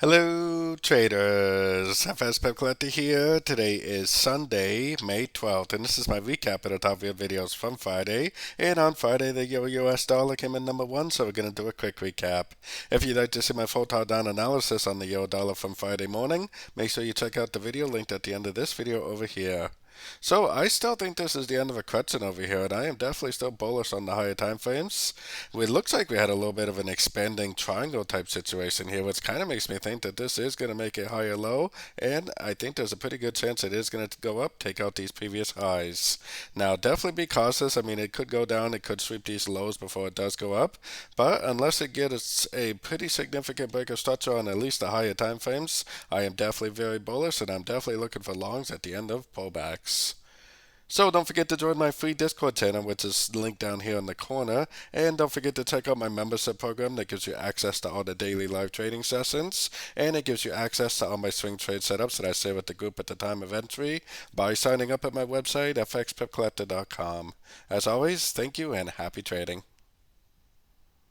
Hello traders, FX Pip Collector here. Today is Sunday, May 12th, and this is my recap of the top of videos from Friday. And on Friday, the Euro-US dollar came in number one, so we're going to do a quick recap. If you'd like to see my full down analysis on the Euro dollar from Friday morning, make sure you check out the video linked at the end of this video over here. So I still think this is the end of a correction over here, and I am definitely still bullish on the higher time frames. It looks like we had a little bit of an expanding triangle type situation here, which kind of makes me think that this is going to make a higher low, and I think there's a pretty good chance it is going to go up, take out these previous highs. Now, definitely be cautious. I mean, it could go down, it could sweep these lows before it does go up, but unless it gets a pretty significant break of structure on at least the higher time frames, I am definitely very bullish, and I'm definitely looking for longs at the end of pullbacks. So don't forget to join my free Discord channel, which is linked down here in the corner. And don't forget to check out my membership program that gives you access to all the daily live trading sessions. And it gives you access to all my swing trade setups that I share with the group at the time of entry by signing up at my website, fxpipcollector.com. As always, thank you and happy trading.